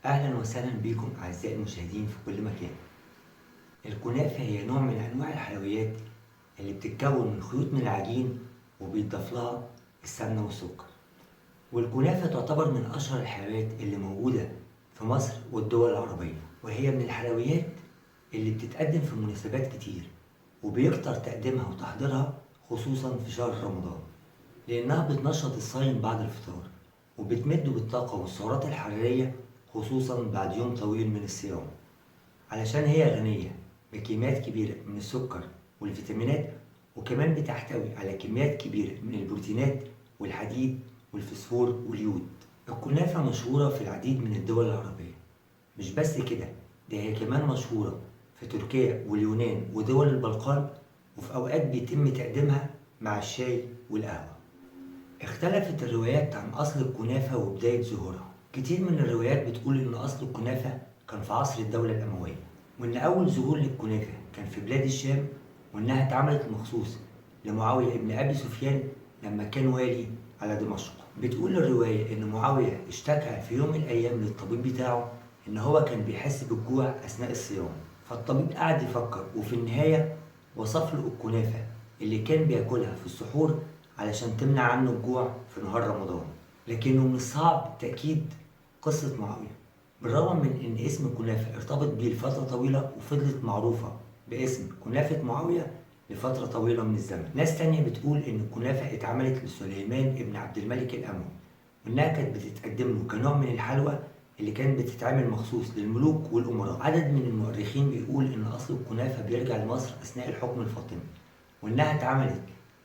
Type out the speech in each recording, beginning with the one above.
أهلا وسهلا بكم أعزائي المشاهدين في كل مكان. الكنافة هي نوع من أنواع الحلويات اللي بتتكون من خيوط من العجين وبيتضاف لها السمنة والسكر. والكنافة تعتبر من أشهر الحلويات اللي موجودة في مصر والدول العربية، وهي من الحلويات اللي بتتقدم في مناسبات كتير وبيكتر تقديمها وتحضيرها خصوصا في شهر رمضان، لأنها بتنشط الصايم بعد الفطار وبتمده بالطاقة والسعرات الحرارية خصوصا بعد يوم طويل من الصيام، علشان هي غنية بكميات كبيرة من السكر والفيتامينات، وكمان بتحتوي على كميات كبيرة من البروتينات والحديد والفسفور واليود. الكنافة مشهورة في العديد من الدول العربية، مش بس كده، ده هي كمان مشهورة في تركيا واليونان ودول البلقان، وفي أوقات بيتم تقديمها مع الشاي والقهوة. اختلفت الروايات عن أصل الكنافة وبداية ظهورها. كتير من الروايات بتقول إن أصل الكنافة كان في عصر الدولة الأموية، وإن أول ظهور للكنافة كان في بلاد الشام، وإنها اتعملت مخصوص لمعاوية ابن أبي سفيان لما كان والي على دمشق. بتقول الرواية إن معاوية اشتكى في يوم من الأيام للطبيب بتاعه إن هو كان بيحس بالجوع أثناء الصيام، فالطبيب قعد يفكر وفي النهاية وصف له الكنافة اللي كان بياكلها في السحور علشان تمنع عنه الجوع في نهار رمضان. لكنه من الصعب تأكيد قصة معاوية، بالرغم من إن اسم الكنافة ارتبط بيه لفترة طويلة وفضلت معروفة باسم كنافة معاوية لفترة طويلة من الزمن. ناس تانية بتقول إن الكنافة اتعملت لسليمان ابن عبد الملك الأموي، وإنها كانت بتتقدم له كنوع من الحلوى اللي كانت بتتعمل مخصوص للملوك والأمراء. عدد من المؤرخين بيقول إن أصل الكنافة بيرجع لمصر أثناء الحكم الفاطمي، وإنها اتعملت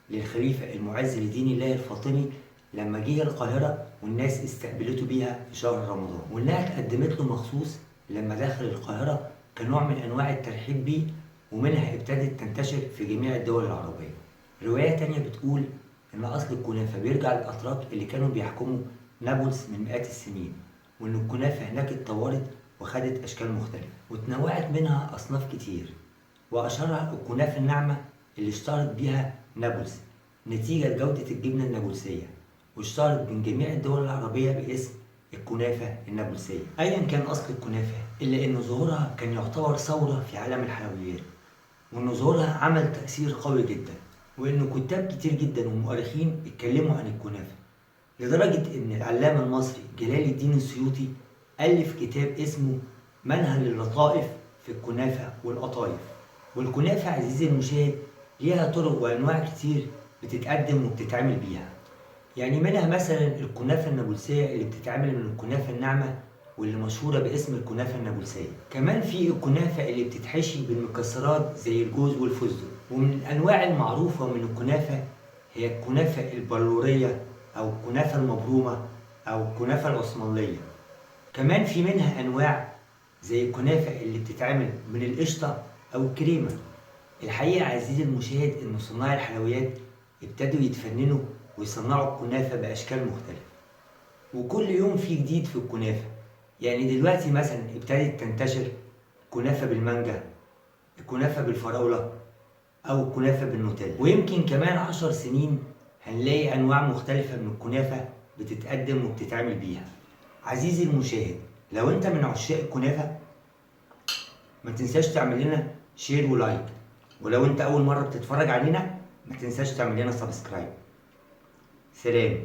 للخليفة المعز لدين الله الفاطمي لما جه القاهرة والناس استقبلته بيها في شهر رمضان، وإنها اتقدمت له مخصوص لما دخل القاهرة كنوع من أنواع الترحيب بيه، ومنها ابتدت تنتشر في جميع الدول العربية. رواية تانية بتقول إن أصل الكنافة بيرجع للأتراك اللي كانوا بيحكموا نابلس من مئات السنين، وإن الكنافة هناك اتطورت وخدت أشكال مختلفة وتنوعت منها أصناف كتير، وأشهرها الكنافة الناعمة اللي اشتهرت بيها نابلس نتيجة لجودة الجبنة النابلسية، واشتهرت من جميع الدول العربية باسم الكنافة النابلسية. أيا كان أصل الكنافة، إلا إن ظهورها كان يعتبر ثورة في عالم الحلويات، وإن ظهورها عمل تأثير قوي جدا، وإن كتاب كتير جدا ومؤرخين اتكلموا عن الكنافة، لدرجة إن العلامة المصري جلال الدين السيوطي ألف كتاب اسمه منهل اللطائف في الكنافة والقطايف. والكنافة عزيزي المشاهد ليها طرق وأنواع كتير بتتقدم وبتتعمل بيها، يعني منها مثلا الكنافة النابلسية اللي بتتعمل من الكنافة الناعمة واللي مشهورة باسم الكنافة النابلسية. كمان في الكنافة اللي بتتحشي بالمكسرات زي الجوز والفستق. ومن الأنواع المعروفة من الكنافة هي الكنافة البلورية أو الكنافة المبرومة أو الكنافة العثمانية. كمان في منها أنواع زي الكنافة اللي بتتعمل من القشطة أو الكريمة. الحقيقة عزيزي المشاهد إن صناع الحلويات ابتدوا يتفننوا ويصنعوا الكنافة بأشكال مختلفة، وكل يوم في جديد في الكنافة. يعني دلوقتي مثلا ابتدت تنتشر كنافة بالمانجا، الكنافة بالفراولة، أو الكنافة بالنوتيلا، ويمكن كمان 10 سنين هنلاقي أنواع مختلفة من الكنافة بتتقدم وبتتعمل بيها. عزيزي المشاهد، لو أنت من عشاق الكنافة ما تنساش تعمل لنا شير ولايك، ولو أنت أول مرة بتتفرج علينا ما تنساش تعمل لنا سبسكرايب. سلام.